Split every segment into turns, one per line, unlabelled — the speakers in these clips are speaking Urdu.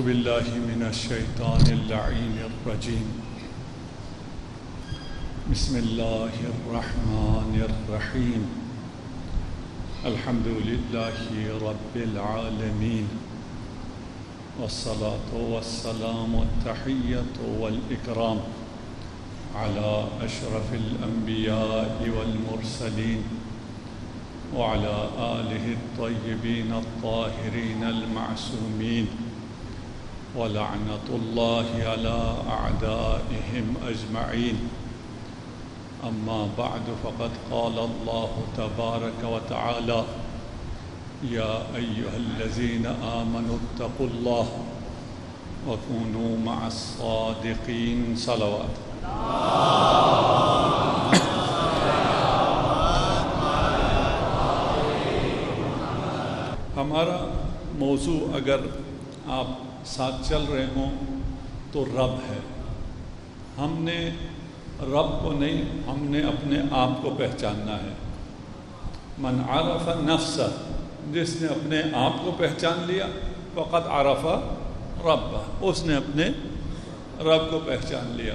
باللہ من الشیطان اللعین الرجیم بسم اللہ الرحمن الرحیم الحمد للہ رب العالمین والصلاة والسلام والتحیۃ والاکرام علی اشرف الانبیاء والمرسلین وعلى آلہ الطیبین الطاہرین المعصومین ولعنۃ اللہ علی اعدائہم اجمعین اما بعد فقد قال اللہ تبارک وتعالی یا ایہا الذین آمنوا اتقوا اللہ وکونوا مع الصادقین صلوات ہمارا موضوع اگر آپ ساتھ چل رہے ہوں تو رب ہے. ہم نے رب کو نہیں، ہم نے اپنے آپ کو پہچاننا ہے. من عرف نفسہ، جس نے اپنے آپ کو پہچان لیا فقط عرف رب، اس نے اپنے رب کو پہچان لیا.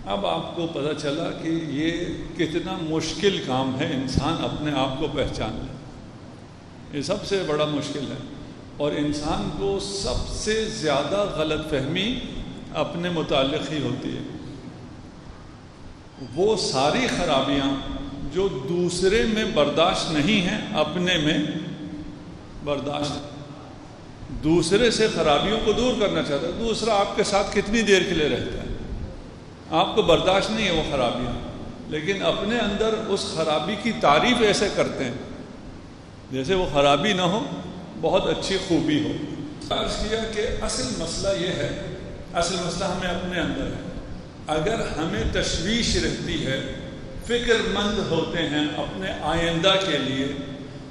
اب آپ کو پتہ چلا کہ یہ کتنا مشکل کام ہے انسان اپنے آپ کو پہچان لے. یہ سب سے بڑا مشکل ہے، اور انسان کو سب سے زیادہ غلط فہمی اپنے متعلق ہی ہوتی ہے. وہ ساری خرابیاں جو دوسرے میں برداشت نہیں ہیں اپنے میں برداشت. دوسرے سے خرابیوں کو دور کرنا چاہتا ہے. دوسرا آپ کے ساتھ کتنی دیر کے لیے رہتا ہے، آپ کو برداشت نہیں ہے وہ خرابیاں، لیکن اپنے اندر اس خرابی کی تعریف ایسے کرتے ہیں جیسے وہ خرابی نہ ہو، بہت اچھی خوبی ہو. عرض کیا کہ اصل مسئلہ یہ ہے، اصل مسئلہ ہمیں اپنے اندر ہے. اگر ہمیں تشویش رہتی ہے، فکر مند ہوتے ہیں اپنے آئندہ کے لیے،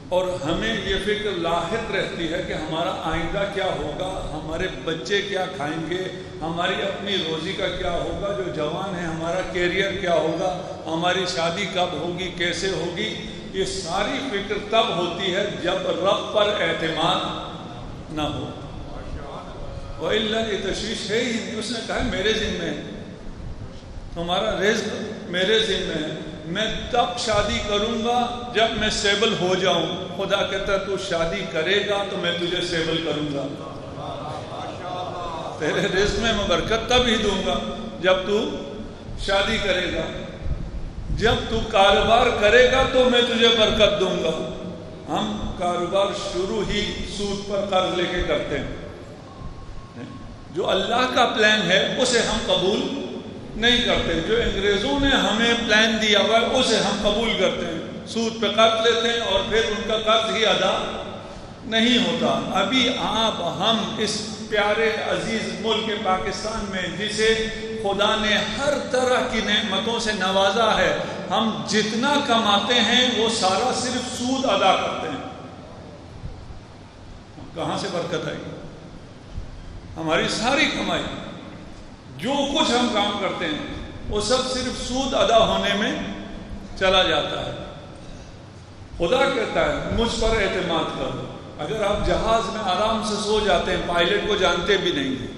اور ہمیں یہ فکر لاحق رہتی ہے کہ ہمارا آئندہ کیا ہوگا، ہمارے بچے کیا کھائیں گے، ہماری اپنی روزی کا کیا ہوگا، جو جوان ہے ہمارا کیریئر کیا ہوگا، ہماری شادی کب ہوگی، کیسے ہوگی، یہ ساری فکر تب ہوتی ہے جب رب پر اعتماد نہ ہو. وَإِلَّا یہ تشویش ہے ہی نہیں. اس نے کہا میرے ذمہ ہے، تمہارا رزق میرے ذمہ ہے. میں تب شادی کروں گا جب میں سٹیبل ہو جاؤں. خدا کہتا ہے تو شادی کرے گا تو میں تجھے سٹیبل کروں گا. تیرے رزق میں برکت تب ہی دوں گا جب تو شادی کرے گا. جب تو کاروبار کرے گا تو میں تجھے برکت دوں گا. ہم کاروبار شروع ہی سود پر قرض لے کے کرتے ہیں. جو اللہ کا پلان ہے اسے ہم قبول نہیں کرتے. جو انگریزوں نے ہمیں پلان دیا ہوا ہے اسے ہم قبول کرتے ہیں. سود پہ قرض لیتے ہیں اور پھر ان کا قرض ہی ادا نہیں ہوتا. ابھی آپ ہم اس پیارے عزیز ملک پاکستان میں جسے خدا نے ہر طرح کی نعمتوں سے نوازا ہے، ہم جتنا کماتے ہیں وہ سارا صرف سود ادا کرتے ہیں. کہاں سے برکت آئی؟ ہماری ساری کمائی، جو کچھ ہم کام کرتے ہیں وہ سب صرف سود ادا ہونے میں چلا جاتا ہے. خدا کہتا ہے مجھ پر اعتماد کرو. اگر آپ جہاز میں آرام سے سو جاتے ہیں، پائلٹ کو جانتے بھی نہیں ہیں.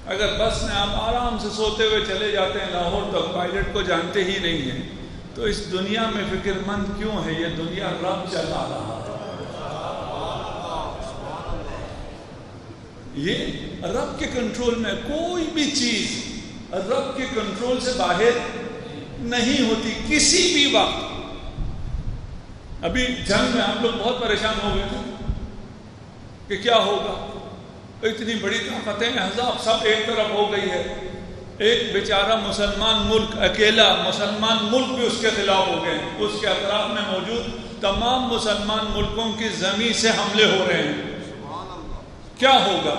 اگر بس میں آپ آرام سے سوتے ہوئے چلے جاتے ہیں لاہور تک، پائلٹ کو جانتے ہی نہیں ہیں، تو اس دنیا میں فکر مند کیوں ہے؟ یہ دنیا رب چلا رہا ہے. یہ رب کے کنٹرول میں. کوئی بھی چیز رب کے کنٹرول سے باہر نہیں ہوتی کسی بھی وقت. ابھی جنگ میں آپ لوگ بہت پریشان ہو گئے تھے کہ کیا ہوگا، اتنی بڑی طاقتیں احزاب سب ایک طرف ہو گئی ہے. ایک بیچارہ مسلمان ملک، اکیلا مسلمان ملک بھی اس کے خلاف ہو گئے. اس کے اطراف میں موجود تمام مسلمان ملکوں کی زمین سے حملے ہو رہے ہیں. کیا ہوگا؟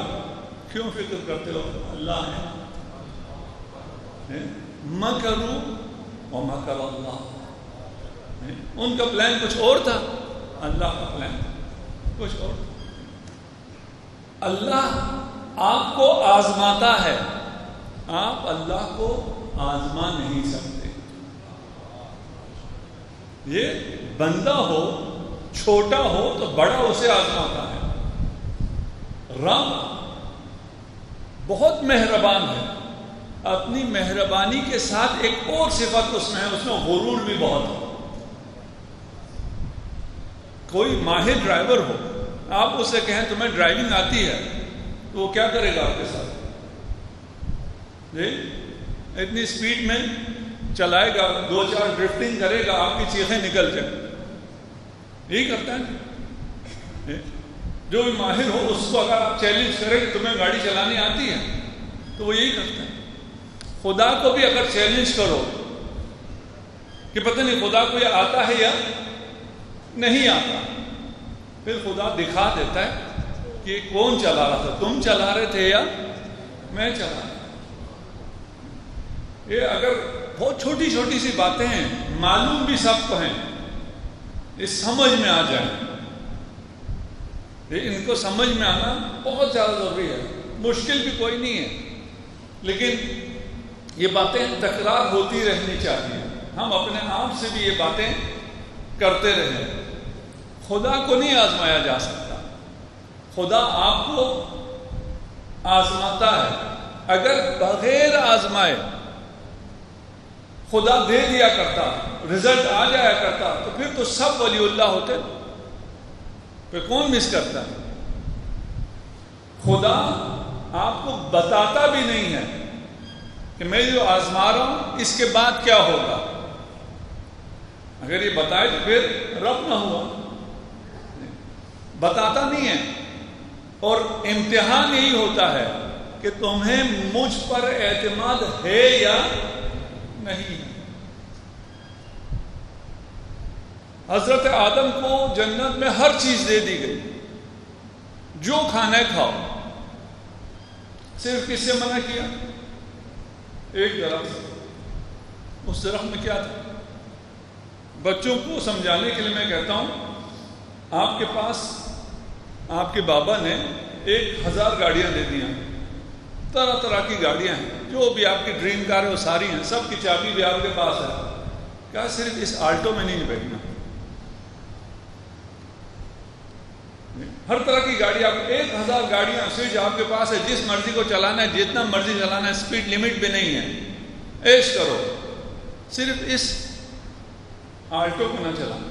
کیوں فکر کرتے ہو؟ اللہ ہے. مکروا ومکر اللہ. ان کا پلان کچھ اور تھا، اللہ کا پلان کچھ اور تھا. اللہ آپ کو آزماتا ہے، آپ اللہ کو آزما نہیں سکتے. یہ بندہ ہو، چھوٹا ہو تو بڑا اسے آزماتا ہے. رب بہت مہربان ہے. اپنی مہربانی کے ساتھ ایک اور صفت اس میں ہے، اس میں غرور بھی بہت ہے. کوئی ماہر ڈرائیور ہو، آپ اس سے کہیں تمہیں ڈرائیونگ آتی ہے، تو وہ کیا کرے گا آپ کے ساتھ؟ جی اتنی سپیڈ میں چلائے گا، 2-4 ڈرفٹنگ کرے گا، آپ کی چیخیں نکل جائیں. یہی کرتا ہے. جو بھی ماہر ہو اس کو اگر آپ چیلنج کریں کہ تمہیں گاڑی چلانی آتی ہے، تو وہ یہی کرتا ہے. خدا کو بھی اگر چیلنج کرو کہ پتہ نہیں خدا کو یہ آتا ہے یا نہیں آتا، پھر خدا دکھا دیتا ہے کہ کون چلا رہا تھا، تم چلا رہے تھے یا میں چلا رہا تھا. یہ اگر بہت چھوٹی چھوٹی سی باتیں ہیں، معلوم بھی سب کو ہیں، یہ سمجھ میں آ جائیں. ان کو سمجھ میں آنا بہت زیادہ ضروری ہے. مشکل بھی کوئی نہیں ہے، لیکن یہ باتیں تکرار ہوتی رہنی چاہیے. ہم اپنے آپ سے بھی یہ باتیں کرتے رہیں. خدا کو نہیں آزمایا جا سکتا، خدا آپ کو آزماتا ہے. اگر بغیر آزمائے خدا دے دیا کرتا، رزلٹ آ جایا کرتا، تو پھر تو سب ولی اللہ ہوتے. پھر کون مس کرتا ہے؟ خدا آپ کو بتاتا بھی نہیں ہے کہ میں جو آزما رہا ہوں اس کے بعد کیا ہوگا. اگر یہ بتائے تو پھر رب نہ ہوا. بتاتا نہیں ہے. اور امتحان یہی ہوتا ہے کہ تمہیں مجھ پر اعتماد ہے یا نہیں. حضرت آدم کو جنت میں ہر چیز دے دی گئی، جو کھانا ہے کھاؤ. صرف کس سے منع کیا؟ ایک درخت. اس درخت میں کیا تھا؟ بچوں کو سمجھانے کے لیے میں کہتا ہوں، آپ کے پاس آپ کے بابا نے 1000 گاڑیاں دے دی ہیں، طرح طرح کی گاڑیاں ہیں، جو بھی آپ کی ڈریم کار ہے وہ ساری ہیں، سب کی چابی بھی آپ کے پاس ہے. کیا صرف اس آلٹو میں نہیں بیٹھنا؟ ہر طرح کی گاڑی، آپ 1000 گاڑیاں سوئچ آپ کے پاس ہے، جس مرضی کو چلانا ہے، جتنا مرضی چلانا ہے، سپیڈ لمٹ بھی نہیں ہے. عیش کرو. صرف اس آلٹو کو نہ چلانا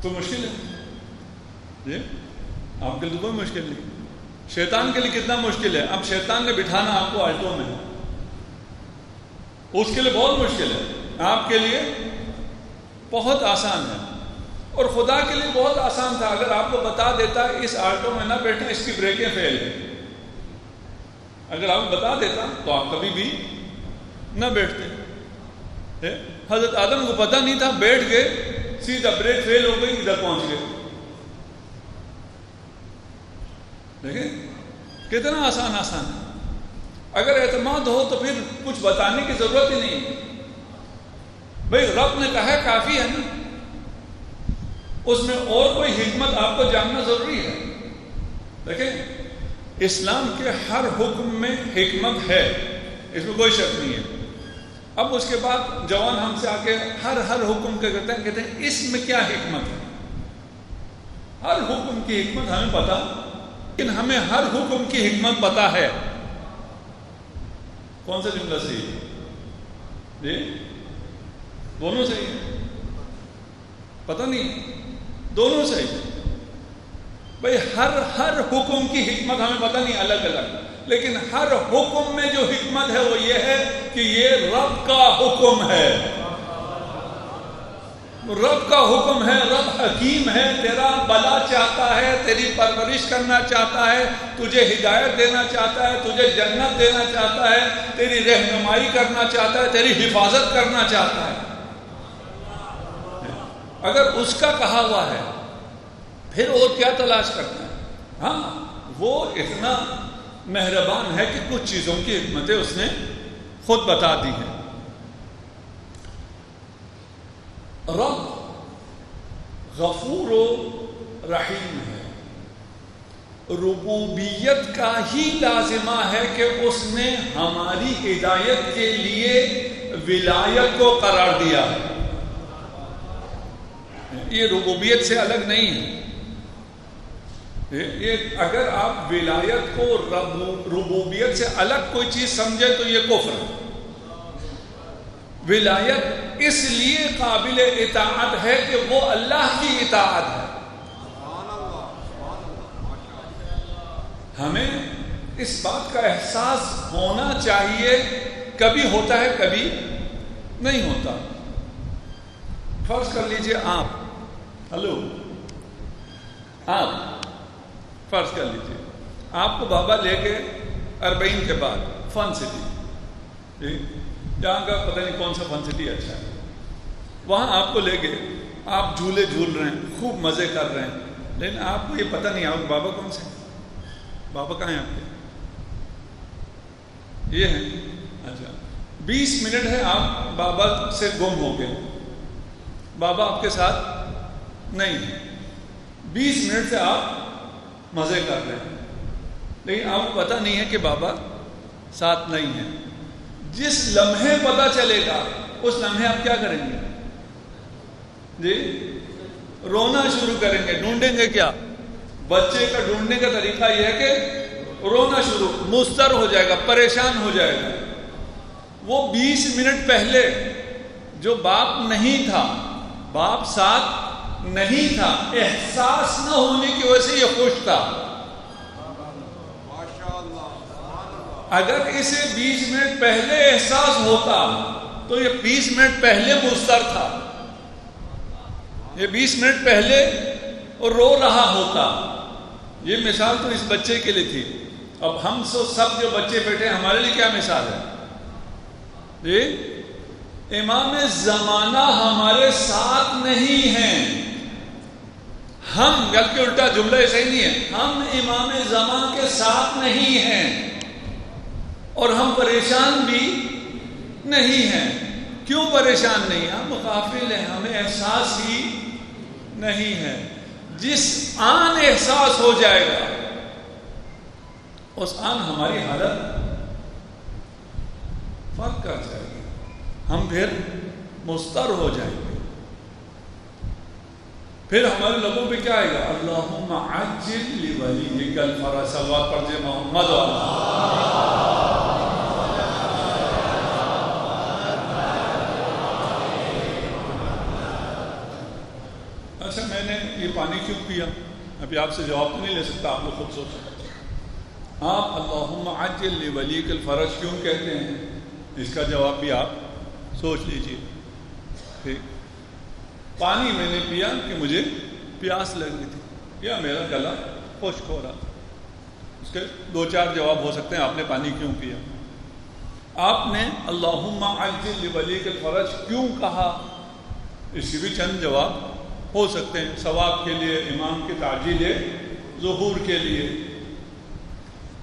تو مشکل ہے. جی آپ کے لیے کوئی مشکل نہیں. شیطان کے لیے کتنا مشکل ہے. اب شیطان نے بٹھانا آپ کو آلٹو میں، اس کے لیے بہت مشکل ہے. آپ کے لیے بہت آسان ہے، اور خدا کے لیے بہت آسان تھا. اگر آپ کو بتا دیتا اس آلٹو میں نہ بیٹھیں، اس کی بریکیں فیل ہیں، اگر آپ بتا دیتا تو آپ کبھی بھی نہ بیٹھتے. حضرت آدم کو پتہ نہیں تھا، بیٹھ گئے، سیدھا بریک فیل ہو گئی، ادھر پہنچ گئے. دیکھیں کتنا آسان ہے. اگر اعتماد ہو تو پھر کچھ بتانے کی ضرورت ہی نہیں. بھئی رب نے کہا کافی ہے نا، اس میں اور کوئی حکمت آپ کو جاننا ضروری ہے. دیکھیں اسلام کے ہر حکم میں حکمت ہے، اس میں کوئی شک نہیں ہے. اب اس کے بعد جوان ہم سے آ کے ہر حکم کے کہتے ہیں اس میں کیا حکمت ہے. ہر حکم کی حکمت ہمیں پتا، لیکن ہمیں ہر حکم کی حکمت پتا ہے. کون سا جملہ صحیح ہے؟ جی دونوں صحیح ہے. پتہ نہیں، دونوں صحیح. بھئی ہر حکم کی حکمت ہمیں پتہ نہیں، الگ الگ، لیکن ہر حکم میں جو حکمت ہے وہ یہ ہے کہ یہ رب کا حکم ہے. رب کا حکم ہے. رب حکیم ہے، تیرا بھلا چاہتا ہے، تیری پرورش کرنا چاہتا ہے، تجھے ہدایت دینا چاہتا ہے، تجھے جنت دینا چاہتا ہے، تیری رہنمائی کرنا چاہتا ہے، تیری حفاظت کرنا چاہتا ہے. اگر اس کا کہا ہوا ہے پھر اور کیا تلاش کرنا ہے. ہاں وہ اتنا مہربان ہے کہ کچھ چیزوں کی حکمتیں اس نے خود بتا دی ہیں. رب غفور و رحیم ہے. ربوبیت کا ہی لازمہ ہے کہ اس نے ہماری ہدایت کے لیے ولایت کو قرار دیا ہے. یہ ربوبیت سے الگ نہیں ہے. یہ اگر آپ ولایت کو ربوبیت سے الگ کوئی چیز سمجھے تو یہ کفر ہے۔ ولایت اس لیے قابل اطاعت ہے کہ وہ اللہ کی اطاعت ہے۔ ہمیں اس بات کا احساس ہونا چاہیے، کبھی ہوتا ہے کبھی نہیں ہوتا۔ فرض کر لیجئے آپ فرض کر لیجئے آپ کو بابا لے کے 40 کے بعد فن سٹی، جہاں کا پتہ نہیں کون سا فن سٹی اچھا ہے، وہاں آپ کو لے کے آپ جھولے جھول رہے ہیں، خوب مزے کر رہے ہیں، لیکن آپ کو یہ پتہ نہیں آپ بابا کون سے، بابا کہاں ہیں آپ کے؟ یہ ہے اچھا 20 منٹ ہے آپ بابا سے گم ہو گئے، بابا آپ کے ساتھ نہیں ہے، 20 منٹ سے آپ مزے کر رہے ہیں، لیکن آپ کو پتہ نہیں ہے کہ بابا ساتھ نہیں ہے۔ جس لمحے پتہ چلے گا اس لمحے آپ کیا کریں گے؟ جی رونا شروع کریں گے، ڈھونڈیں گے کیا؟ بچے کا ڈھونڈنے کا طریقہ یہ ہے کہ رونا شروع، مضطر ہو جائے گا، پریشان ہو جائے گا۔ وہ 20 منٹ پہلے جو باپ نہیں تھا، باپ ساتھ نہیں تھا، احساس نہ ہونے کی وجہ سے یہ خوش تھا۔ اگر اسے 20 منٹ پہلے احساس ہوتا تو یہ 20 منٹ پہلے مضطر تھا، یہ 20 منٹ پہلے رو رہا ہوتا۔ یہ مثال تو اس بچے کے لیے تھی، اب ہم سب جو بچے بیٹھے ہیں ہمارے لیے کیا مثال ہے؟ جی امام زمانہ ہمارے ساتھ نہیں ہیں، ہم بلکہ الٹا جملہ صحیح نہیں ہے، ہم امام زمانہ کے ساتھ نہیں ہیں اور ہم پریشان بھی نہیں ہیں۔ کیوں پریشان نہیں؟ ہم غافل ہیں، ہمیں احساس ہی نہیں ہے۔ جس آن احساس ہو جائے گا اس آن ہماری حالت فرق کر جائے گی، ہم پھر مضطر ہو جائیں گے، پھر ہمارے لبوں پہ کیا آئے گا؟ اللہم عجل لولیک الفرج، صلوات پڑھتے محمد اچھا میں نے یہ پانی کیوں پیا؟ ابھی آپ سے جواب تو نہیں لے سکتا، آپ لوگ خود سوچ سکتے ہیں۔ آپ اللہم عجل لولیک الفرج کیوں کہتے ہیں؟ اس کا جواب بھی آپ سوچ لیجئے۔ ٹھیک، پانی میں نے پیا کہ مجھے پیاس لگ رہی تھی یا میرا گلا خشک ہو رہا تھا۔ اس کے 2-4 جواب ہو سکتے ہیں آپ نے پانی کیوں پیا۔ آپ نے اللہم عجل لولیک الفرج کیوں کہا؟ اس کے بھی چند جواب ہو سکتے ہیں، ثواب کے لیے، امام کی تعجیل ظہور کے لیے۔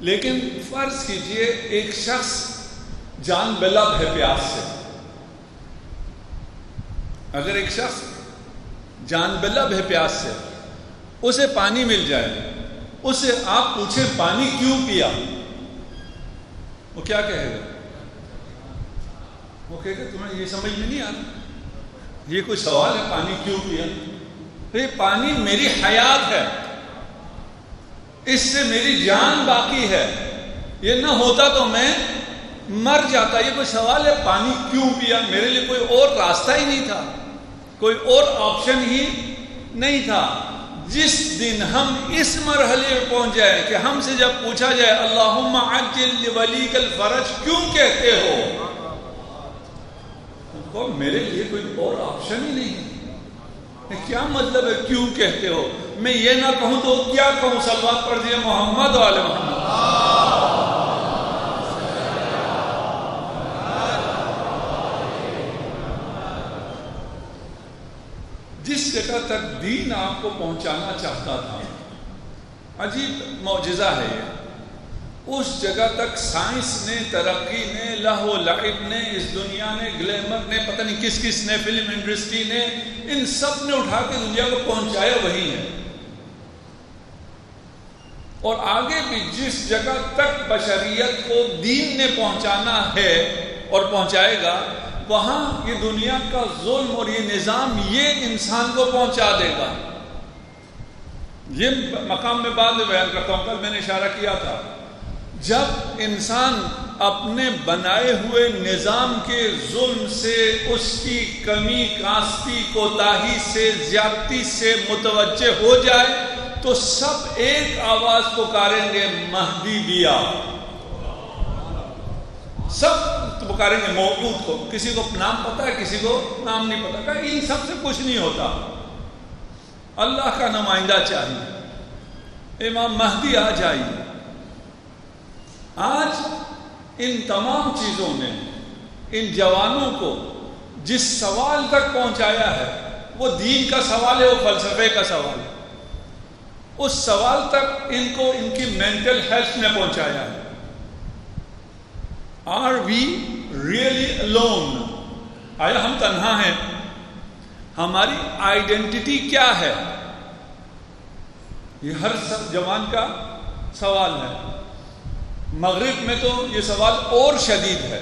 لیکن فرض کیجئے ایک شخص جان بلب ہے پیاس سے، اگر ایک شخص جان بلب ہے پیاس سے، اسے پانی مل جائے، اسے آپ پوچھیں پانی کیوں پیا، وہ کیا کہے گا؟ وہ کہے گا تمہیں یہ سمجھ میں نہیں آتا، یہ کوئی سوال ہے پانی کیوں پیا؟ یہ پانی میری حیات ہے، اس سے میری جان باقی ہے، یہ نہ ہوتا تو میں مر جاتا۔ یہ کوئی سوال ہے پانی کیوں پیا؟ میرے لیے کوئی اور راستہ ہی نہیں تھا، کوئی اور آپشن ہی نہیں تھا۔ جس دن ہم اس مرحلے میں پہنچ جائے کہ ہم سے جب پوچھا جائے اللہم عجل لولیک الفرج کیوں کہتے ہو، تو میرے لیے کوئی اور آپشن ہی نہیں ہے، کیا مطلب ہے کیوں کہتے ہو؟ میں یہ نہ کہوں تو کیا کہوں؟ صلوات پڑھ دیے محمد و آل محمد۔ جس جگہ تک دین آپ کو پہنچانا چاہتا تھا، عجیب معجزہ ہے یہ، اس جگہ تک سائنس نے، ترقی نے، لہو لعب نے، اس دنیا نے، گلیمر نے، پتہ نہیں کس کس نے، فلم انڈسٹری نے، ان سب نے اٹھا کے دنیا کو پہنچایا وہی ہے۔ اور آگے بھی جس جگہ تک بشریت کو دین نے پہنچانا ہے اور پہنچائے گا، وہاں یہ دنیا کا ظلم اور یہ نظام یہ انسان کو پہنچا دے گا۔ یہ مقام میں بعد میں بیان کرتا ہوں، کل میں نے اشارہ کیا تھا، جب انسان اپنے بنائے ہوئے نظام کے ظلم سے، اس کی کمی کاستی کوتاہی سے، زیادتی سے متوجہ ہو جائے تو سب ایک آواز پکاریں گے مہدی بیا، سب پکاریں گے موعود کو. کسی کو نام پتا ہے، کسی کو نام نہیں پتا، کہ ان سب سے کچھ نہیں ہوتا، اللہ کا نمائندہ چاہیے، امام مہدی آ جائیے. آج ان تمام چیزوں نے ان جوانوں کو جس سوال تک پہنچایا ہے، وہ دین کا سوال ہے، وہ فلسفے کا سوال ہے، اس سوال تک ان کو ان کی مینٹل ہیلتھ نے پہنچایا ہے. Are we really alone؟ آیا ہم تنہا ہیں؟ ہماری آئیڈینٹی کیا ہے؟ یہ ہر جوان کا سوال ہے. مغرب میں تو یہ سوال اور شدید ہے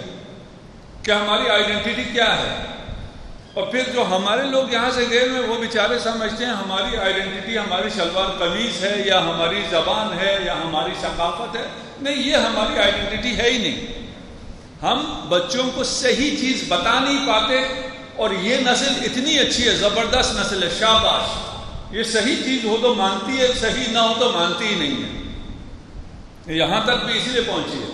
کہ ہماری آئیڈینٹی کیا ہے. اور پھر جو ہمارے لوگ یہاں سے گئے ہوئے وہ بیچارے سمجھتے ہیں ہماری آئیڈینٹی ہماری شلوار قمیض ہے، یا ہماری زبان ہے، یا ہماری ثقافت ہے. نہیں، یہ ہماری آئیڈینٹی ہے ہی نہیں. ہم بچوں کو صحیح چیز بتا نہیں پاتے، اور یہ نسل اتنی اچھی ہے، زبردست نسل ہے، شاباش. یہ صحیح چیز ہو تو مانتی ہے، صحیح نہ ہو تو مانتی ہی نہیں ہے. یہاں تک بھی اسی لیے پہنچی ہے.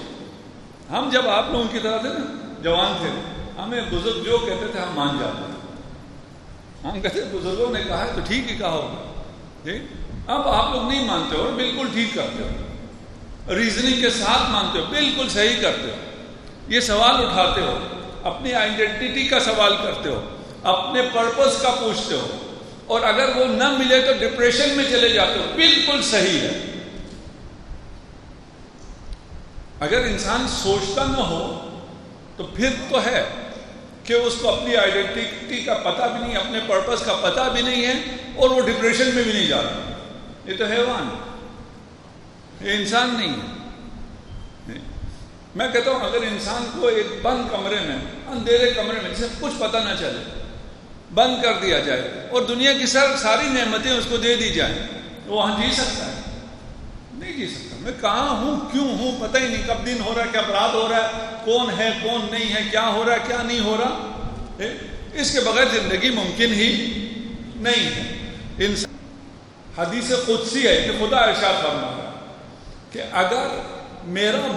ہم جب آپ لوگوں کی طرح تھے نا، جوان تھے، ہمیں بزرگ جو کہتے تھے ہم مان جاتے تھے. ہم کہتے بزرگوں نے کہا ہے تو ٹھیک ہی کہا ہوگا. اب آپ لوگ نہیں مانتے ہو، بالکل ٹھیک کرتے ہو، ریزننگ کے ساتھ مانتے ہو، بالکل صحیح کرتے ہو. یہ سوال اٹھاتے ہو، اپنی آئیڈینٹی کا سوال کرتے ہو، اپنے پرپس کا پوچھتے ہو، اور اگر وہ نہ ملے تو ڈپریشن میں چلے جاتے ہو. بالکل صحیح ہے. اگر انسان سوچتا نہ ہو تو پھر تو ہے کہ اس کو اپنی آئیڈینٹی کا پتہ بھی نہیں، اپنے پرپس کا پتہ بھی نہیں ہے، اور وہ ڈپریشن میں بھی نہیں جا رہا. یہ تو حیوان ہے، یہ انسان نہیں ہے. میں کہتا ہوں اگر انسان کو ایک بند کمرے میں، اندھیرے کمرے میں جسے کچھ پتہ نہ چلے، بند کر دیا جائے اور دنیا کی ساری نعمتیں اس کو دے دی جائیں، وہ وہاں جی سکتا ہے؟ نہیں جی سکتا. میں کہاں ہوں، کیوں ہوں، پتہ ہی نہیں. کب دن ہو رہا ہے، کب رات ہو رہا ہے، کون ہے کون نہیں ہے، کیا ہو رہا ہے کیا نہیں ہو رہا. اس کے بغیر زندگی ممکن ہی نہیں ہے. حدیث قدسی ہے کہ خدا ارشاد فرما رہا ہے کہ اگر میرا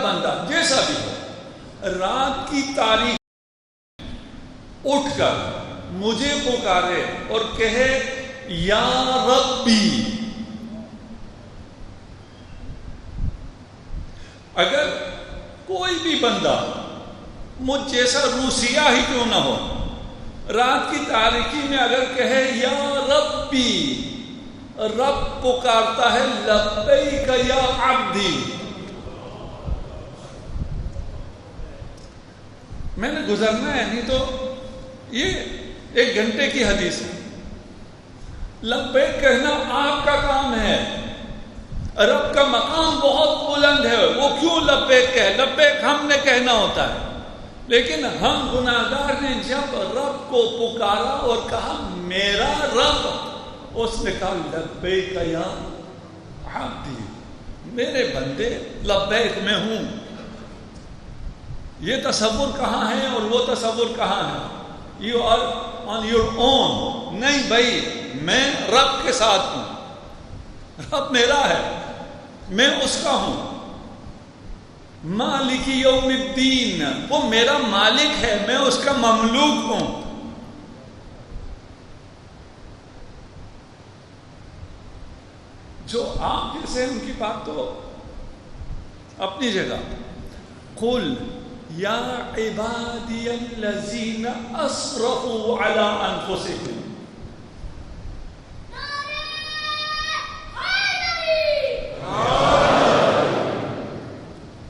بندہ جیسا بھی ہو، رات کی تاریخ اٹھ کر مجھے پکارے اور کہے یا ربی، اگر کوئی بھی بندہ مجھ جیسا روسیہ ہی کیوں نہ ہو، رات کی تاریکی میں اگر کہے یا ربی، رب پکارتا ہے لبیک یا عبدی. میں نے گزرنا ہے، نہیں تو یہ 1 گھنٹے کی حدیث ہے. لبیک کہنا آپ کا کام ہے. رب کا مقام بہت بلند ہے، وہ کیوں لبیک کہے؟ لبیک ہم نے کہنا ہوتا ہے، لیکن ہم گناہگار نے جب رب کو پکارا اور کہا میرا رب، اس نے کہا لبیک یا عبدی، میرے بندے لبیک میں ہوں. یہ تصور کہاں ہے اور وہ تصور کہاں ہے؟ You are on your own. نہیں بھائی، میں رب کے ساتھ ہوں، رب میرا ہے، میں اس کا ہوں. مالک یوم الدین، وہ میرا مالک ہے، میں اس کا مملوک ہوں. جو آپ جیسے ان کی بات تو اپنی جگہ. قل یا عبادی الذین اسرفوا علی انفسهم،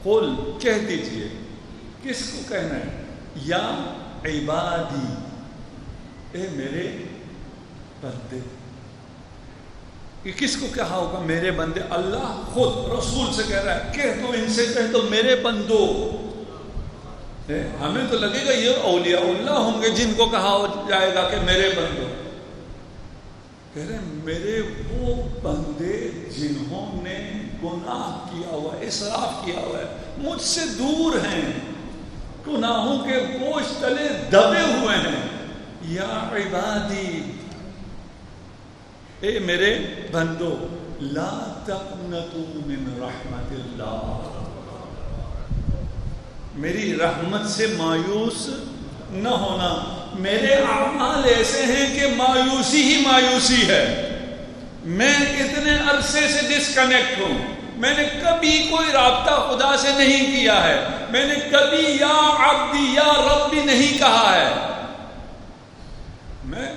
قل کہہ دیجئے. کس کو کہنا ہے؟ یا عبادی، اے میرے بندے. کہ کس کو کہا ہوگا؟ میرے بندے. اللہ خود رسول سے کہہ رہا ہے کہہ تو ان سے، کہہ تو میرے بندو. ہمیں تو لگے گا یہ اولیاء اللہ ہوں گے جن کو کہا جائے گا کہ میرے بندو. کہہ رہے ہیں میرے وہ بندے جنہوں نے گناہ کیا ہوا ہے، اسراف کیا ہوا ہے، مجھ سے دور ہیں، گناہوں کے بوجھ تلے دبے ہوئے ہیں، یا عبادی، اے میرے بندو، لا تقنطوا من رحمت اللہ، میری رحمت سے مایوس نہ ہونا۔ میرے اعمال ایسے ہیں کہ مایوسی ہی مایوسی ہے، میں اتنے عرصے سے ڈسکنیکٹ ہوں، میں نے کبھی کوئی رابطہ خدا سے نہیں کیا ہے، میں نے کبھی یا عبدی یا ربی نہیں کہا ہے، میں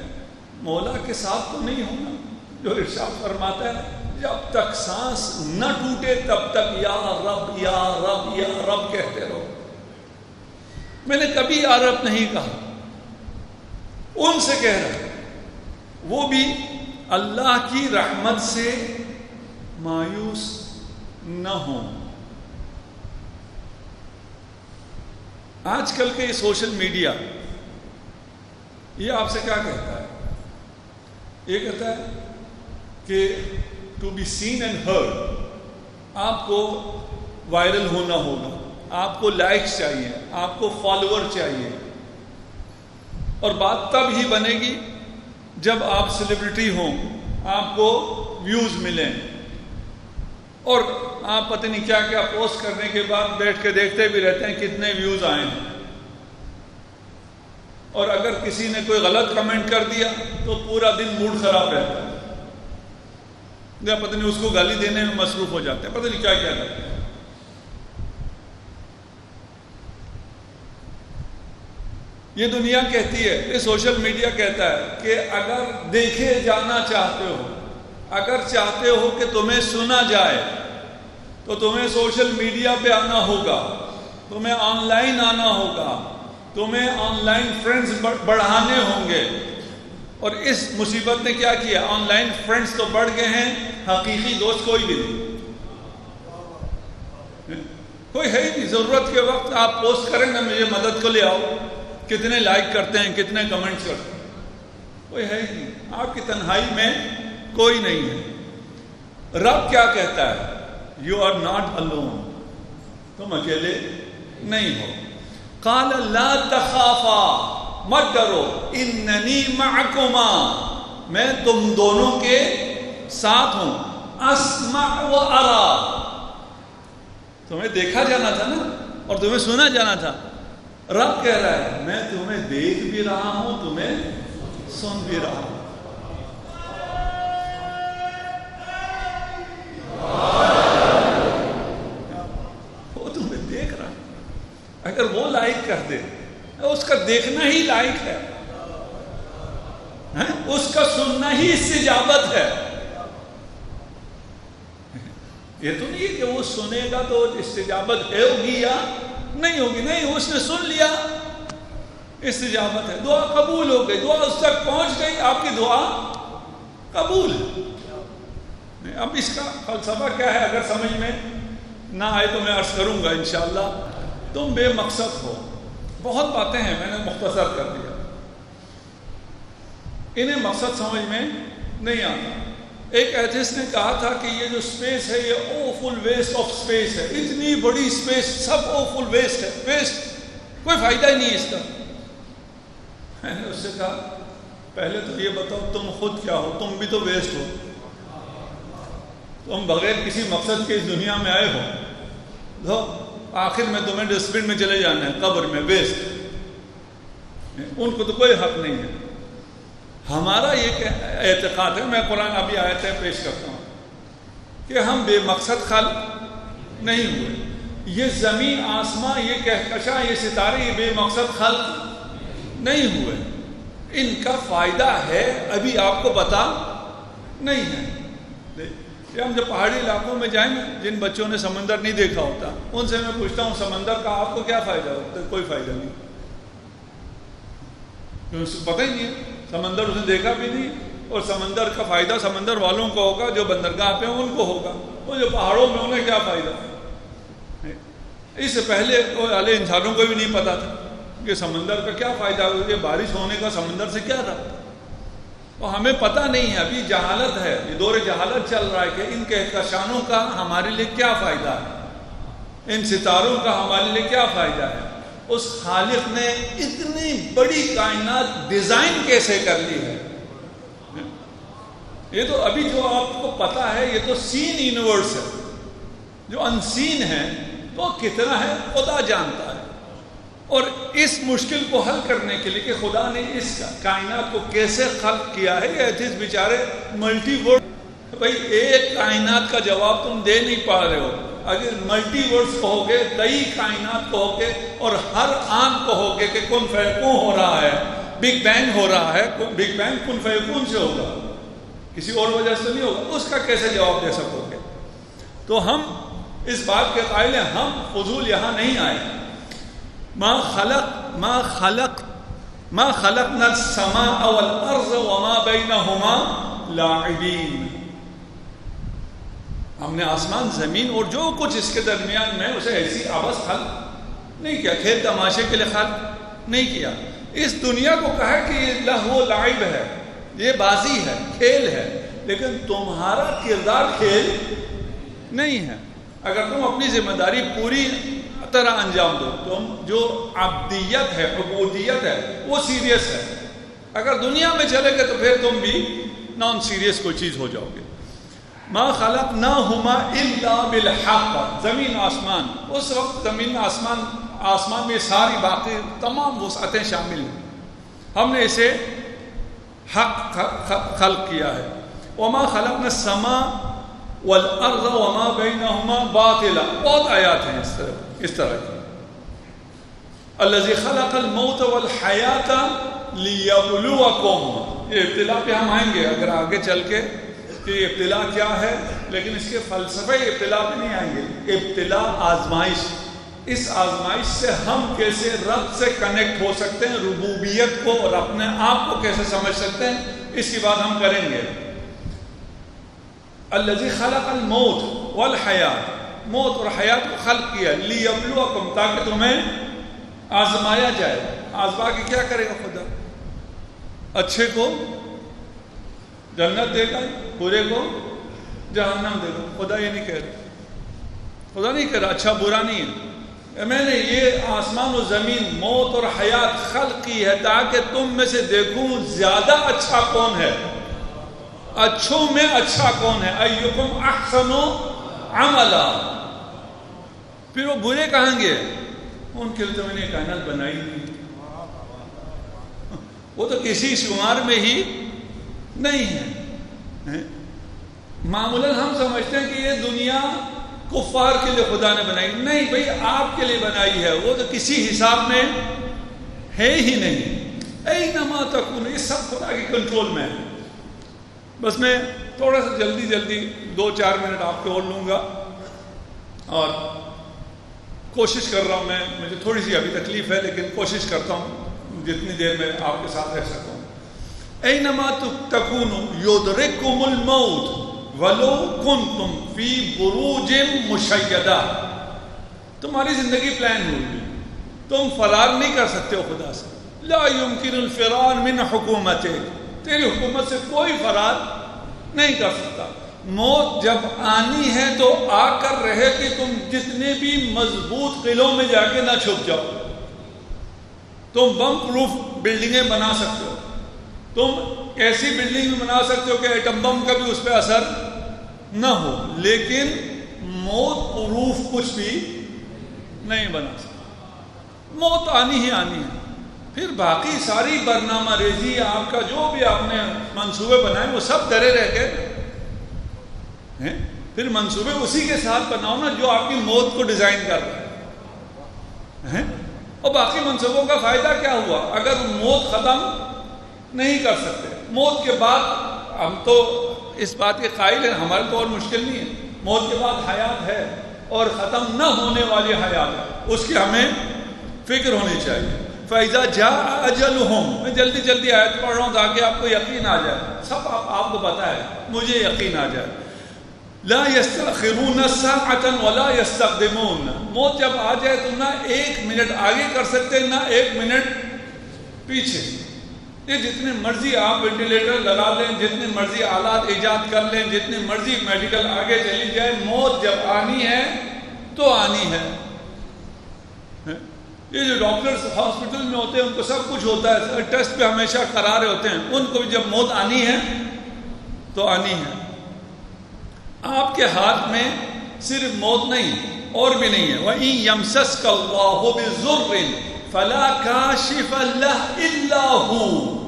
مولا کے ساتھ تو نہیں ہوں نا، جو ارشاد فرماتا ہے جب تک سانس نہ ٹوٹے تب تک یا رب یا رب یا رب کہتے رہو۔ میں نے کبھی یا رب نہیں کہا، ان سے کہہ رہا ہے وہ بھی اللہ کی رحمت سے مایوس نہ ہوں۔ آج کل کے یہ سوشل میڈیا یہ آپ سے کیا کہتا ہے؟ یہ کہتا ہے کہ to be seen and heard, آپ کو وائرل ہونا ہوگا، آپ کو لائکس چاہیے، آپ کو فالوور چاہیے، اور بات تب ہی بنے گی جب آپ سیلیبریٹی ہوں، آپ کو ویوز ملیں، اور آپ پتہ نہیں کیا کیا پوسٹ کرنے کے بعد بیٹھ کے دیکھتے بھی رہتے ہیں کتنے ویوز آئے ہیں، اور اگر کسی نے کوئی غلط کمنٹ کر دیا تو پورا دن موڈ خراب رہتا ہے، یا پتہ نہیں اس کو گالی دینے میں مصروف ہو جاتے ہیں، پتہ نہیں کیا کیا کرتے ہیں۔ یہ دنیا کہتی ہے، یہ سوشل میڈیا کہتا ہے کہ اگر دیکھے جانا چاہتے ہو، اگر چاہتے ہو کہ تمہیں سنا جائے تو تمہیں سوشل میڈیا پہ آنا ہوگا، تمہیں آن لائن آنا ہوگا، تمہیں آن لائن فرینڈز بڑھانے ہوں گے۔ اور اس مصیبت نے کیا کیا؟ آن لائن فرینڈز تو بڑھ گئے ہیں، حقیقی دوست کوئی بھی نہیں، کوئی ہے ہی نہیں۔ ضرورت کے وقت آپ پوسٹ کریں گے مجھے مدد کو لے آؤ، کتنے لائک کرتے ہیں، کتنے کمنٹس کرتے ہیں، کوئی ہے ہی نہیں۔ آپ کی تنہائی میں کوئی نہیں ہے۔ رب کیا کہتا ہے؟ یو آر ناٹ الون، تم اکیلے نہیں ہو۔ قال لا تخافا، مت ڈرو، اننی معکما، میں تم دونوں کے ساتھ ہوں، اسمع و ارا، تمہیں دیکھا جانا تھا نا اور تمہیں سنا جانا تھا۔ رب کہہ رہا ہے میں تمہیں دیکھ بھی رہا ہوں، تمہیں سن بھی رہا ہوں۔ وہ تمہیں دیکھ رہا ہے، اگر وہ لائک کر دے، اس کا دیکھنا ہی لائک ہے، اس کا سننا ہی استجابت ہے۔ یہ تو نہیں ہے کہ وہ سنے گا تو استجابت ہے ہوگی یا نہیں ہوگی، نہیں، اس نے سن لیا، استجابت ہے، دعا قبول ہو گئی، دعا اس تک پہنچ گئی، آپ کی دعا قبول ہے۔ اب اس کا فلسفہ کیا ہے اگر سمجھ میں نہ آئے تو میں عرض کروں گا انشاءاللہ۔ تم بے مقصد ہو، بہت باتیں ہیں، میں نے مختصر کر دیا، انہیں مقصد سمجھ میں نہیں آتا۔ ایک ایتھسٹ نے کہا تھا کہ یہ جو اسپیس ہے یہ اوفل ویسٹ آف اسپیس ہے، اتنی بڑی اسپیس سب اوفل ویسٹ ہے، ویسٹ، کوئی فائدہ ہی نہیں ہے اس کا۔ میں نے اس سے کہا پہلے تو یہ بتاؤ تم خود کیا ہو، تم بھی تو ویسٹ ہو، تم بغیر کسی مقصد کے اس دنیا میں آئے ہو، تو آخر میں تمہیں ڈسٹ بن میں چلے جانا ہے، قبر میں، ویسٹ، ان کو تو کوئی حق نہیں ہے۔ ہمارا یہ اعتقاد ہے، میں قرآن ابھی آیتیں پیش کرتا ہوں کہ ہم بے مقصد خلق نہیں ہوئے، یہ زمین آسماں، یہ کہکشاں، یہ ستارے، یہ بے مقصد خلق نہیں ہوئے، ان کا فائدہ ہے ابھی آپ کو پتا نہیں ہے۔ کہ ہم جب پہاڑی علاقوں میں جائیں گے، جن بچوں نے سمندر نہیں دیکھا ہوتا ان سے میں پوچھتا ہوں سمندر کا آپ کو کیا فائدہ ہوتا ہے؟ کوئی فائدہ نہیں، پتہ ہی نہیں ہے، سمندر اسے دیکھا بھی نہیں، اور سمندر کا فائدہ سمندر والوں کو ہوگا جو بندرگاہ پہ ہیں ان کو ہوگا، وہ جو پہاڑوں میں انہیں کیا فائدہ ہے؟ اس سے پہلے والے انسانوں کو بھی نہیں پتا تھا کہ سمندر کا کیا فائدہ ہوگا، کہ بارش ہونے کا سمندر سے کیا تھا، اور ہمیں پتہ نہیں ہے، ابھی جہالت ہے، یہ دور جہالت چل رہا ہے کہ ان کہکشانوں کا ہمارے لیے کیا فائدہ ہے، ان ستاروں کا ہمارے لیے کیا فائدہ ہے، اس خالق نے اتنی بڑی کائنات ڈیزائن کیسے کر لی ہے۔ یہ تو ابھی جو آپ کو پتہ ہے یہ تو سین یونیورس ہے، جو انسین ہے تو کتنا ہے خدا جانتا ہے۔ اور اس مشکل کو حل کرنے کے لیے کہ خدا نے اس کائنات کو کیسے خلق کیا ہے، یہ چیز بیچارے ملٹی ورڈ، بھائی ایک کائنات کا جواب تم دے نہیں پا رہے ہو، اگر ملٹی ورڈز کہو گے، کئی کائنات کہو گے، اور ہر آنکھ کہو گے کہ کن فیکون ہو رہا ہے، بگ بینگ ہو رہا ہے، بگ بینگ کن فیکون سے ہوگا، کسی اور وجہ سے نہیں ہوگا، اس کا کیسے جواب دے سکو گے؟ تو ہم اس بات کے قائل ہیں، ہم فضول یہاں نہیں آئے۔ ما خلقنا السماء والارض وما بینہما لاعبین، ہم نے آسمان زمین اور جو کچھ اس کے درمیان میں اسے ایسی عبث خلق نہیں کیا، کھیل تماشے کے لیے خلق نہیں کیا۔ اس دنیا کو کہا کہ یہ لہو لعب ہے، یہ بازی ہے، کھیل ہے، لیکن تمہارا کردار کھیل نہیں ہے۔ اگر تم اپنی ذمہ داری پوری طرح انجام دو، تم جو عبدیت ہے، عبودیت ہے، وہ سیریس ہے۔ اگر دنیا میں چلے گے تو پھر تم بھی نان سیریس کوئی چیز ہو جاؤ گے۔ ما خلقناہما الا بالحق، زمین آسمان، اس وقت زمین آسمان میں ساری باقی تمام وسعتیں شامل ہیں، ہم نے اسے حق خلق کیا ہے۔ وما خلقنا السماء والارض وما بینہما باطلا، بہت آیات ہیں اس طرح کی۔ الذی خلق الموت والحیات لیبلوکم، یہ ابتلا پہ ہم آئیں گے اگر آگے چل کے کہ ابتلا کیا ہے، لیکن اس کے فلسفے ابتلا پہ نہیں آئیں گے۔ ابتلا آزمائش، اس آزمائش سے ہم کیسے رب سے کنیکٹ ہو سکتے ہیں، ربوبیت کو اور اپنے آپ کو کیسے سمجھ سکتے ہیں، اس کی بات ہم کریں گے۔ الذی خلق الموت والحیات، موت اور حیات کو خلق کیا، لیبلوکم، تاکہ تمہیں آزمایا جائے۔ آزما کے کیا کرے گا خدا؟ اچھے کو جنت دے گا، برے کو جہنم دے گا۔ خدا یہ نہیں کہہ رہا، خدا نہیں کہہ رہا اچھا برا نہیں ہے، میں نے یہ آسمان و زمین، موت اور حیات خلق کی ہے تاکہ تم میں سے دیکھوں زیادہ اچھا کون ہے، اچھوں میں اچھا کون ہے، ایکم احسن عملا۔ پھر وہ برے کہیں گے ان کے لیے تو میں نے کائنات بنائی نہیں، وہ تو کسی شمار میں ہی نہیں ہے۔ معمولاً ہم سمجھتے ہیں کہ یہ دنیا کفار کے لیے خدا نے بنائی، نہیں بھئی آپ کے لیے بنائی ہے، وہ تو کسی حساب میں ہے ہی نہیں۔ اینما تکون، یہ سب خدا کے کنٹرول میں ہے۔ بس میں تھوڑا سا جلدی 2-4 منٹ آپ کو اور لوں گا، اور کوشش کر رہا ہوں، مجھے تھوڑی سی ابھی تکلیف ہے لیکن کوشش کرتا ہوں جتنی دیر میں آپ کے ساتھ رہ سکوں۔ اینما تکونوا یدرککم الموت ولو کنتم فی بروج مشیدہ، تمہاری زندگی پلان ہوئی، تم فرار نہیں کر سکتے ہو خدا سے۔ لا یمکن الفرار من حکومتک، تیری حکومت سے کوئی فرار نہیں کر سکتا۔ موت جب آنی ہے تو آ کر رہے کہ تم جتنے بھی مضبوط قلعوں میں جا کے نہ چھپ جاؤ۔ تم بم پروف بلڈنگیں بنا سکتے ہو، تم ایسی بلڈنگ بنا سکتے ہو کہ ایٹم بم کا بھی اس پہ اثر نہ ہو، لیکن موت پروف کچھ بھی نہیں بنا سکتا۔ موت آنی ہی آنی ہے، پھر باقی ساری برنامہ ریزی آپ کا جو بھی آپ نے منصوبے بنائے وہ سب ڈرے رہ گئے ہیں۔ پھر منصوبے اسی کے ساتھ بناؤ نا جو آپ کی موت کو ڈیزائن کر رہے ہیں، اور باقی منصوبوں کا فائدہ کیا ہوا اگر موت ختم نہیں کر سکتے۔ موت کے بعد ہم تو اس بات کے قائل ہیں، ہمارے تو اور مشکل نہیں ہے، موت کے بعد حیات ہے اور ختم نہ ہونے والی حیات ہے، اس کی ہمیں فکر ہونی چاہیے۔ فَإِذَا جَاءَ أَجَلُهُمْ، میں جلدی آیت پڑھ رہا ہوں تاکہ آپ کو یقین آ جائے، سب آپ کو پتہ ہے، مجھے یقین آ جائے۔ لا يستأخرون ساعة ولا يستقدمون، موت جب آ جائے تو نہ 1 منٹ آگے کر سکتے نہ 1 منٹ پیچھے۔ یہ جتنے مرضی آپ وینٹیلیٹر لگا لیں، جتنے مرضی آلات ایجاد کر لیں، جتنے مرضی میڈیکل آگے چلی جائے، موت جب آنی ہے تو آنی ہے۔ یہ جو ڈاکٹرز ہاسپٹل میں ہوتے ہیں ان کو سب کچھ ہوتا ہے، ٹیسٹ پہ ہمیشہ قرارے ہوتے ہیں، ان کو بھی جب موت آنی ہے تو آنی ہے۔ آپ کے ہاتھ میں صرف موت نہیں اور بھی نہیں ہے۔ وَإِن يَمْسَسْكَ اللَّهُ بِضُرٍّ فَلَا كَاشِفَ لَهُ إِلَّا هُوَ۔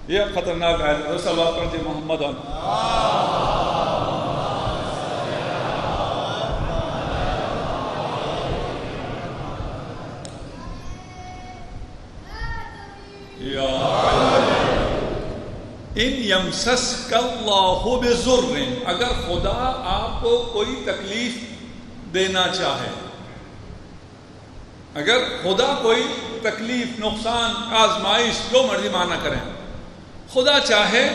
یہ خطرناک آیت ہے، صلوات پڑھتے محمد ان یمسسک اللہ بضر، اگر خدا آپ کو کوئی تکلیف دینا چاہے، اگر خدا کوئی تکلیف، نقصان، آزمائش، جو مرضی معنی کریں، خدا چاہے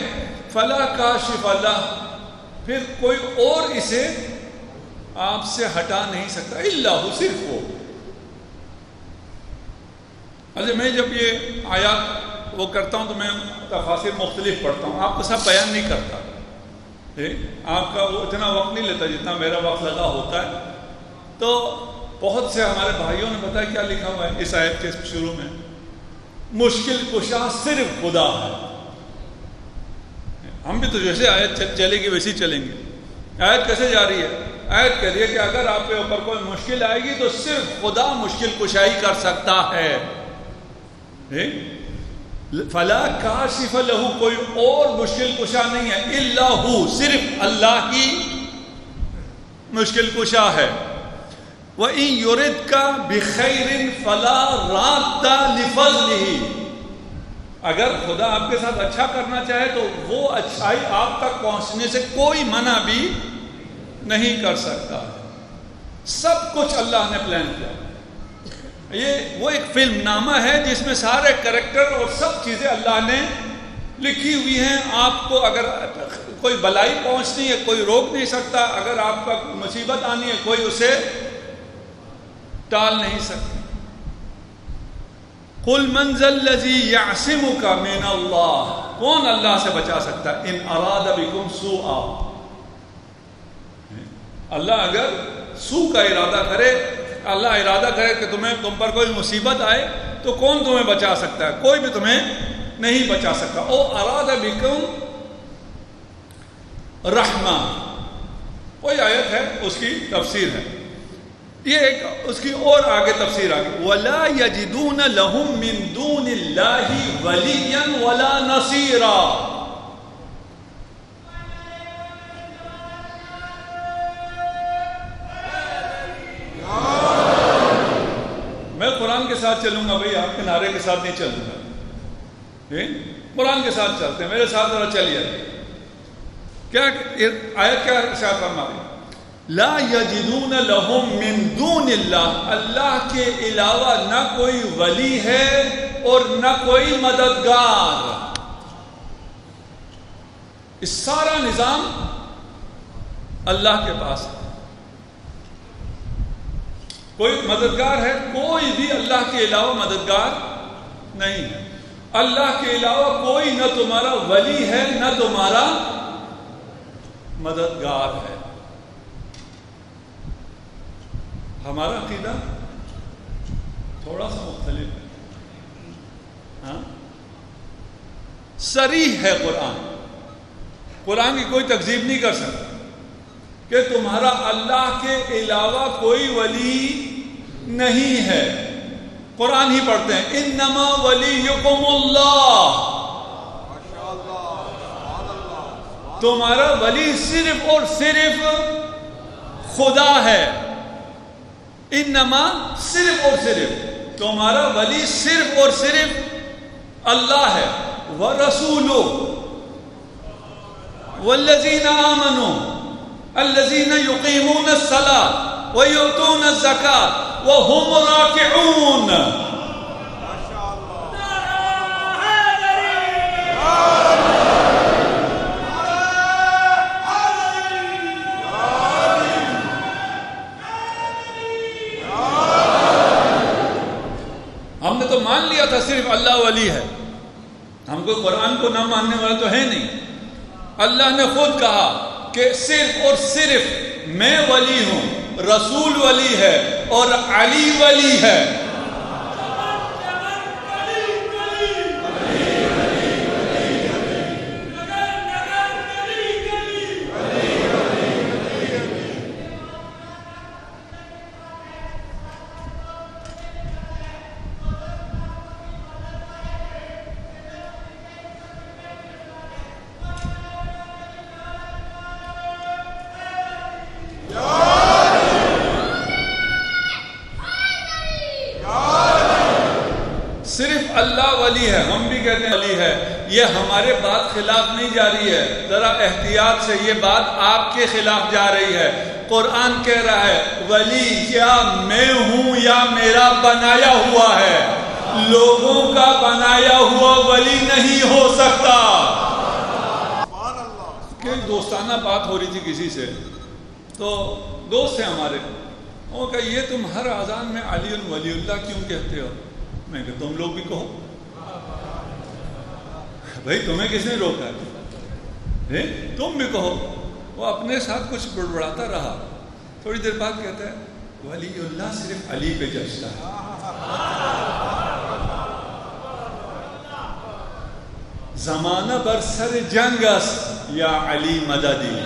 فلا کاشف لہ، پھر کوئی اور اسے آپ سے ہٹا نہیں سکتا، الا ہو، صرف وہ۔ اچھا، میں جب یہ آیات وہ کرتا ہوں تو میں تفاسیر مختلف پڑھتا ہوں، آپ کو سب بیان نہیں کرتا، آپ کا وہ اتنا وقت نہیں لیتا جتنا میرا وقت لگا ہوتا ہے۔ تو بہت سے ہمارے بھائیوں نے بتایا کیا لکھا ہوا ہے اس آیت کے شروع میں، مشکل کشا صرف خدا ہے۔ ہم بھی تو جیسے آیت چلے گی ویسے ہی چلیں گے۔ آیت کیسے جا رہی ہے؟ آیت کہہ رہی ہے کہ اگر آپ کے اوپر کوئی مشکل آئے گی تو صرف خدا مشکل کشائی کر سکتا ہے۔ فلا کاشف لہ، کوئی اور مشکل کشا نہیں ہے، الا ہو، صرف اللہ ہی مشکل کشا ہے۔ وَإِن يُرِدْكَ بِخَيْرٍ فَلَا رَادَّ لِفَضْلِهِ، اگر خدا آپ کے ساتھ اچھا کرنا چاہے تو وہ اچھائی آپ تک پہنچنے سے کوئی منع بھی نہیں کر سکتا ہے۔ سب کچھ اللہ نے پلان کیا۔ یہ وہ ایک فلم نامہ ہے جس میں سارے کریکٹر اور سب چیزیں اللہ نے لکھی ہوئی ہیں۔ آپ کو اگر کوئی بلائی پہنچنی ہے کوئی روک نہیں سکتا، اگر آپ کا مصیبت آنی ہے کوئی اسے ٹال نہیں سکتا۔ قُلْ مَنْ ذَا الَّذِي يَعْصِمُكَ مِنَ اللَّهِ، کون اللہ سے بچا سکتا ہے؟ إِنْ أَرَادَ بِكُمْ سُوءًا، اللہ اگر سوء کا ارادہ کرے، اللہ ارادہ کرے کہ تم پر کوئی مصیبت آئے تو کون تمہیں بچا سکتا ہے؟ کوئی بھی تمہیں نہیں بچا سکتا۔ او اراد بکم رحمہ، کوئی آیت ہے اس کی تفسیر ہے، یہ ایک اس کی اور آگے تفسیر آگے، وَلَا يَجِدُونَ لَهُم مِّن دُونِ اللَّهِ وَلِيًّا وَلَا نَصِيرًا۔ میں قرآن کے ساتھ چلوں گا بھائی، آپ کے نعرے کے ساتھ نہیں چلوں گا، قرآن کے ساتھ چلتے ہیں، میرے ساتھ ذرا چلیے۔ کیا آیت کیا ارشاد فرما رہی ہے؟ لا یجدون لہم من دون اللہ، اللہ کے علاوہ نہ کوئی ولی ہے اور نہ کوئی مددگار۔ اس سارا نظام اللہ کے پاس ہے، کوئی مددگار ہے؟ کوئی بھی اللہ کے علاوہ مددگار نہیں ہے۔ اللہ کے علاوہ کوئی نہ تمہارا ولی ہے نہ تمہارا مددگار ہے۔ ہمارا عقیدہ تھوڑا سا مختلف ہے، صریح ہے قرآن کی کوئی تکذیب نہیں کر سکتا کہ تمہارا اللہ کے علاوہ کوئی ولی نہیں ہے۔ قرآن ہی پڑھتے ہیں، انما ولیکم اللہ، تمہارا ولی صرف اور صرف خدا ہے۔ انما، صرف اور صرف، تمہارا ولی صرف اور صرف اللہ ہے۔ ورسولو والذین آمنوا الذین یقیمون الصلاۃ ویؤتون الزکاۃ وهم راکعون۔ ہم نے تو مان لیا تھا صرف اللہ ولی ہے. ہم کو قرآن کو نہ ماننے والے تو ہے نہیں. اللہ نے خود کہا کہ صرف اور صرف میں ولی ہوں, رسول ولی ہے اور علی ولی ہے. صرف اللہ ولی ہے. ہم بھی کہتے ہیں ولی ہے. یہ ہمارے بات خلاف نہیں جا رہی ہے, ذرا احتیاط سے, یہ بات آپ کے خلاف جا رہی ہے. قرآن کہہ رہا ہے ولی یا میں ہوں یا میرا بنایا ہوا ہے, لوگوں کا بنایا ہوا ولی نہیں ہو سکتا. کہ دوستانہ بات ہو رہی تھی کسی سے, تو دوست ہیں ہمارے, وہ کہ یہ تم ہر اذان میں علی ولی اللہ کیوں کہتے ہو؟ میں کہ تم لوگ بھی کہو. بھائی تمہیں کس نے روکا ہے؟ تم بھی کہو. وہ اپنے ساتھ کچھ بڑبڑاتا رہا, تھوڑی دیر بعد کہتا ہے ولی اللہ صرف علی پہ جچتا ہے. زمانہ بر سر جنگ است یا علی مددی,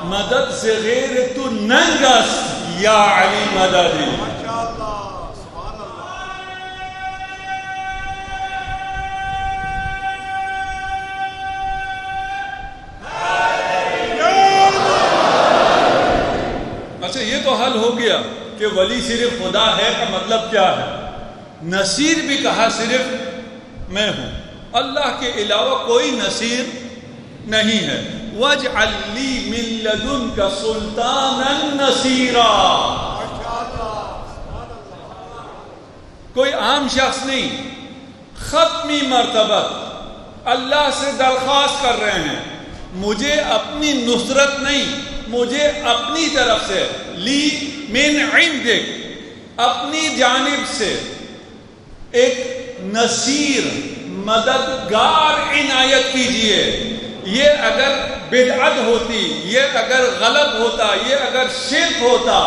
مدد سے غیر تو ننگ است یا علی مددی. اچھا یہ تو حل ہو گیا کہ ولی صرف خدا ہے کا مطلب کیا ہے. نصیر بھی کہا صرف میں ہوں, اللہ کے علاوہ کوئی نصیر نہیں ہے. وَاجْعَلْ لِي مِن لَّدُنْكَ سُلْطَانًا نَصِيرًا. کوئی عام شخص نہیں, ختمی مرتبت اللہ سے درخواست کر رہے ہیں, مجھے اپنی نصرت نہیں, مجھے اپنی طرف سے, لی من عندک, اپنی جانب سے ایک نصیر مددگار عنایت کیجئے. یہ اگر بدعت ہوتی, یہ اگر غلط ہوتا, یہ اگر شرک ہوتا,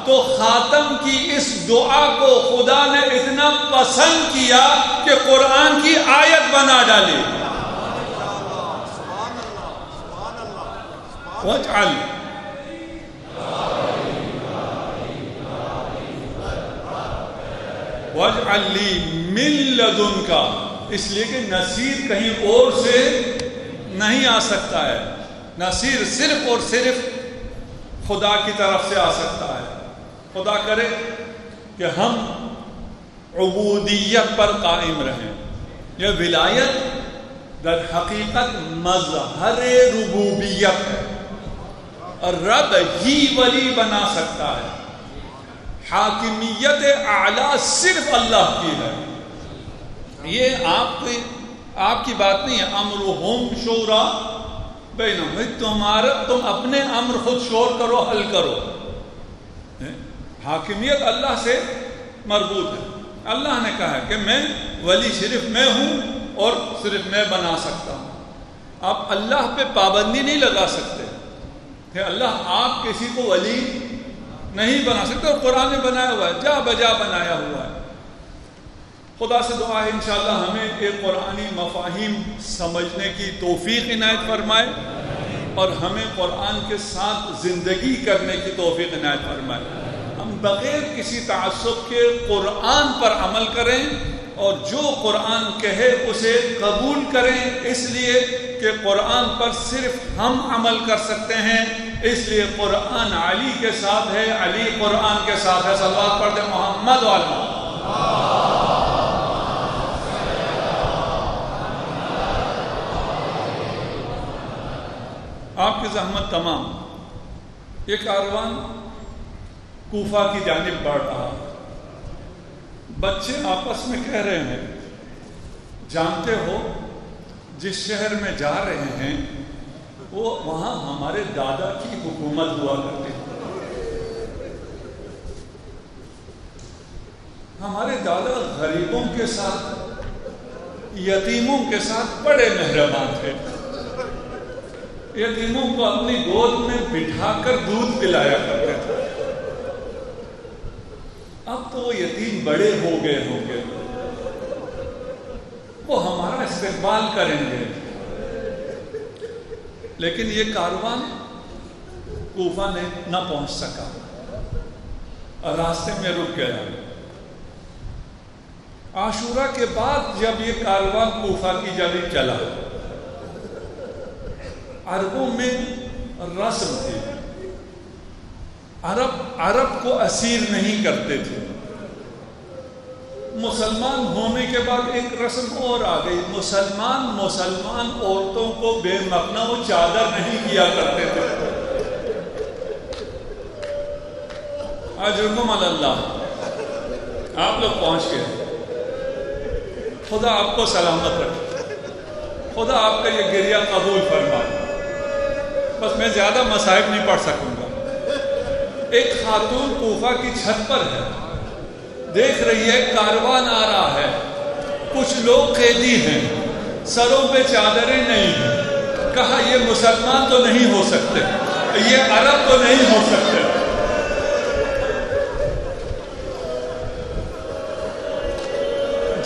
تو خاتم کی اس دعا کو خدا نے اتنا پسند کیا کہ قرآن کی آیت بنا ڈالی. وَاجْعَلْ وَاجْعَلْ لِي مِن لَّدُنْكَ, اس لیے کہ نصیر کہیں اور سے نہیں آ سکتا ہے. نصیر صرف اور صرف خدا کی طرف سے آ سکتا ہے. خدا کرے کہ ہم عبودیت پر قائم رہیں. یہ ولایت در حقیقت مظہر ربوبیت ہے, اور رب ہی ولی بنا سکتا ہے. حاکمیت اعلیٰ صرف اللہ کی ہے. یہ آپ کی بات نہیں ہے. امرہم شورا بینہم, تم اپنے امر خود شور کرو, حل کرو. حاکمیت اللہ سے مربوط ہے. اللہ نے کہا کہ میں ولی صرف میں ہوں اور صرف میں بنا سکتا ہوں. آپ اللہ پہ پابندی نہیں لگا سکتے کہ اللہ آپ کسی کو ولی نہیں بنا سکتے, اور قرآن نے بنایا ہوا ہے, جا بجا بنایا ہوا ہے. خدا سے دعا ہے انشاءاللہ ہمیں ایک قرآنی مفاہیم سمجھنے کی توفیق عنایت فرمائے, اور ہمیں قرآن کے ساتھ زندگی کرنے کی توفیق عنایت فرمائے. ہم بغیر کسی تعصب کے قرآن پر عمل کریں, اور جو قرآن کہے اسے قبول کریں, اس لیے کہ قرآن پر صرف ہم عمل کر سکتے ہیں. اس لیے قرآن علی کے ساتھ ہے, علی قرآن کے ساتھ ہے. صلوات پڑھتے محمد والا. آپ کی زحمت تمام. یہ کاروان کوفہ کی جانب بڑھ رہا. بچے آپس میں کہہ رہے ہیں, جانتے ہو جس شہر میں جا رہے ہیں وہاں ہمارے دادا کی حکومت ہوا کرتی تھی. ہمارے دادا غریبوں کے ساتھ یتیموں کے ساتھ بڑے مہربان تھے. یتیموں کو اپنی گود میں بٹھا کر دودھ پلایا کرتے تھے. اب تو وہ یتیم بڑے ہو گئے ہوں گے, وہ ہمارا استقبال کریں گے. لیکن یہ کاروان کوفہ نے نہ پہنچ سکا اور راستے میں رک گیا. عاشورہ کے بعد جب یہ کاروان کوفہ کی جانب چلا, عربوں میں رسم تھی, عرب کو اسیر نہیں کرتے تھے. مسلمان ہونے کے بعد ایک رسم اور آ گئی, مسلمان عورتوں کو بے مکنا و چادر نہیں کیا کرتے تھے. اجرکم علی اللہ, آپ لوگ پہنچ گئے. خدا آپ کو سلامت رکھے, خدا آپ کا یہ گریہ قبول فرمائے. بس میں زیادہ مصائب نہیں پڑھ سکوں گا. ایک خاتون کوفہ کی چھت پر ہے, دیکھ رہی ہے کاروان آ رہا ہے, کچھ لوگ قیدی ہیں, سروں پہ چادریں نہیں ہیں. کہا یہ مسلمان تو نہیں ہو سکتے, یہ عرب تو نہیں ہو سکتے.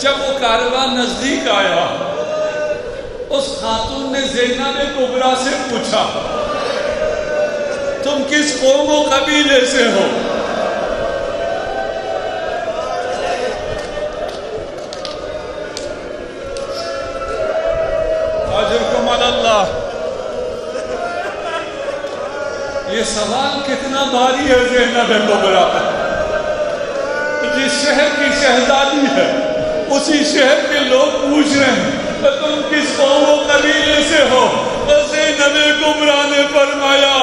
جب وہ کاروان نزدیک آیا, اس خاتون نے زینب کبریٰ سے پوچھا, تم کس قوم و قبیلے سے ہو؟ اجرکم علی اللہ. یہ سوال کتنا بھاری ہے زینب کبریٰ پر. جس شہر کی شہزادی ہے اسی شہر کے لوگ پوچھ رہے ہیں تم کس قوم و قبیلے سے ہو؟ زینب کبریٰ نے فرمایا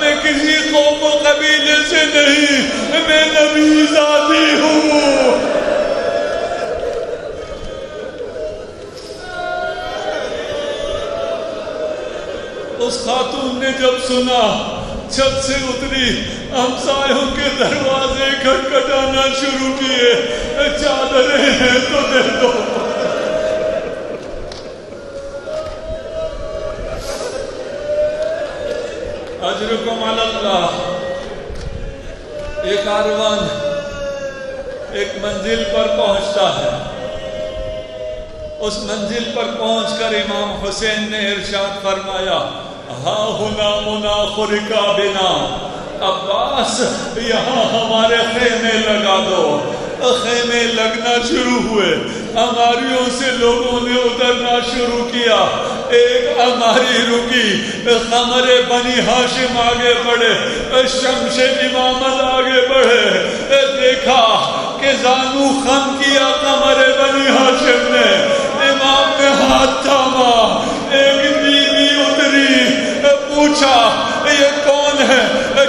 میں کسی قوم و قبیلے سے نہیں, میں نبی زادی ہوں. اس خاتون نے جب سنا, چھت سے اتری, ہمسایوں کے دروازے کھٹکھٹانا شروع کیے, چادریں ہیں تو دے دو. اجرکم علی اللہ. یہ کاروان ایک منزل پر پہنچتا ہے. اس منزل پر پہنچ کر امام حسین نے ارشاد فرمایا, ہاں ہنا مناخرک بنا, عباس یہاں ہمارے خیمے لگا دو. خیمے لگنا شروع ہوئے, اماریوں سے لوگوں نے اترنا شروع کیا. ایک اماری رکی, قمر بنی ہاشم آگے بڑھے, شمش امامت آگے بڑھے. دیکھا کہ زانو خم کیا قمر بنی ہاشم نے, امام نے ہاتھ تھاما. ایک بیوی اتری, پوچھا یہ کون ہے؟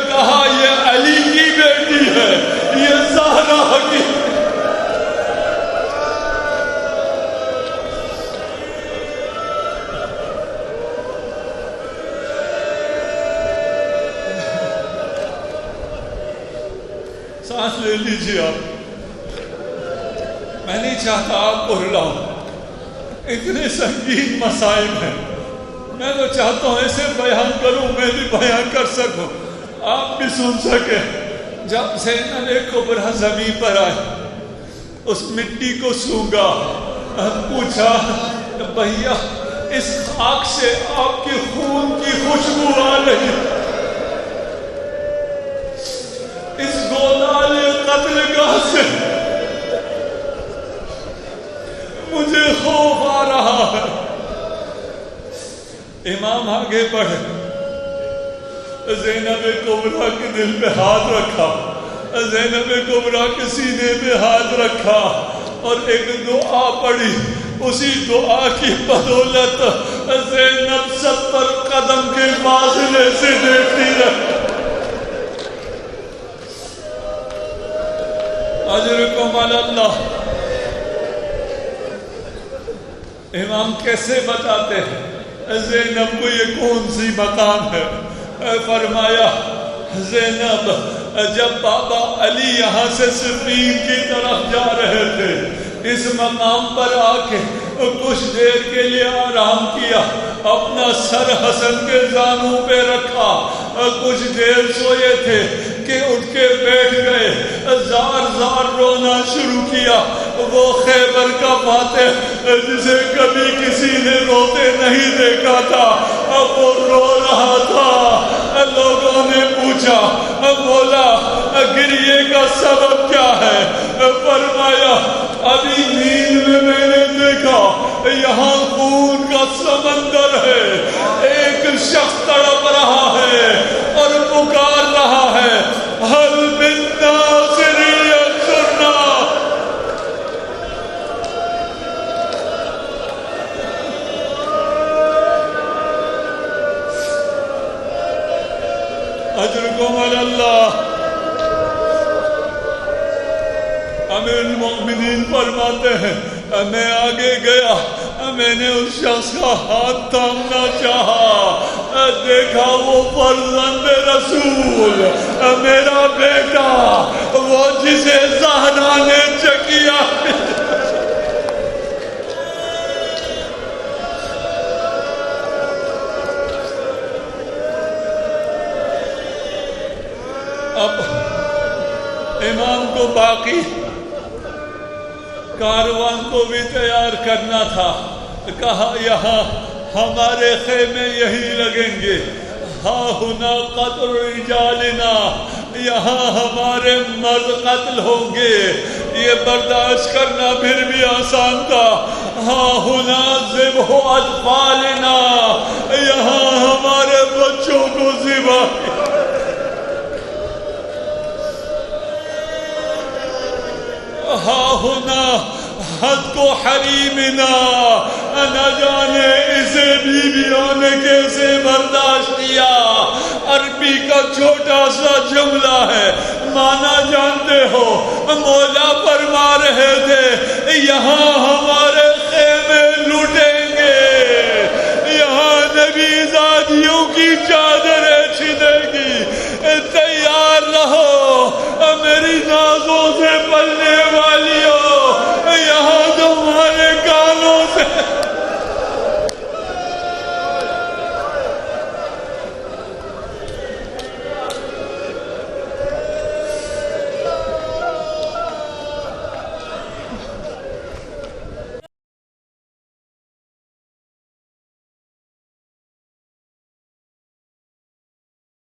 کہا یہ علی کی بیٹی ہے, یہ زہرا کی. سانس لے لیجیے آپ, میں نہیں چاہتا آپ کو رلاؤں, اتنے سنگین مسائل ہیں. میں تو چاہتا ہوں ایسے بیان کروں, میں بھی بیان کر سکوں, آپ بھی سن سکیں. جب زینب کبریٰ زمین پر آئے, اس مٹی کو سونگا, پوچھا بھیا اس خاک سے آپ کی خون کی خوشبو آ رہی, اس گودال قتل گاہ سے مجھے خوف آ رہا ہے. امام آگے بڑھے, زینب کبریٰ کے دل پہ ہاتھ رکھا, زینب کبریٰ کے سینے پہ ہاتھ رکھا اور ایک دعا پڑھی. اسی دعا کی بدولت زینب 70 قدم کے فاصلے سے دیکھتی رہی. اجرکم علی اللہ. امام کیسے بتاتے ہیں زینب کو یہ کون سی مقام ہے؟ فرمایا زینب جب بابا علی یہاں سے صفین کی طرف جا رہے تھے, اس مقام پر آ کے کچھ دیر کے لیے آرام کیا، اپنا سر حسن کے زانوں پہ رکھا، کچھ دیر سوئے تھے کہ اٹھ کے بیٹھ گئے، زار زار رونا شروع کیا۔ وہ خیبر کا فاتح جسے کبھی کسی نے روتے نہیں دیکھا تھا، اب وہ رو رہا تھا۔ لوگوں نے پوچھا، مولا گریے کا سبب کیا ہے؟ فرمایا ابھی نیند میں نے دیکھا یہاں خون کا سمندر ہے، ایک شخص تڑپ رہا ہے اور پکار رہا ہے، حل من ناصر ینصرنا۔ اجرکم علی اللہ۔ امیر المؤمنین فرماتے ہیں میں آگے گیا، میں نے اس شخص کا ہاتھ تھامنا چاہا، دیکھا وہ فرزند رسول، میرا بیٹا، وہ جسے زہرا نے چکیا۔ اب امام کو باقی کاروان کو بھی تیار کرنا تھا، کہا یہاں ہمارے خیمے یہی لگیں گے، ہاں ہنا قتل رجالنا، یہاں ہمارے مرد قتل ہوں گے، یہ برداشت کرنا پھر بھی آسان تھا، ہاں ہنا ذبح اطفالنا، یہاں ہمارے بچوں کو ذبح۔ ہاں ہونا حد کو حریمنا، نہ جانے اسے بیویوں نے کیسے برداشت کیا۔ عربی کا چھوٹا سا جملہ ہے، مانا جانتے ہو؟ مولا فرما رہے تھے یہاں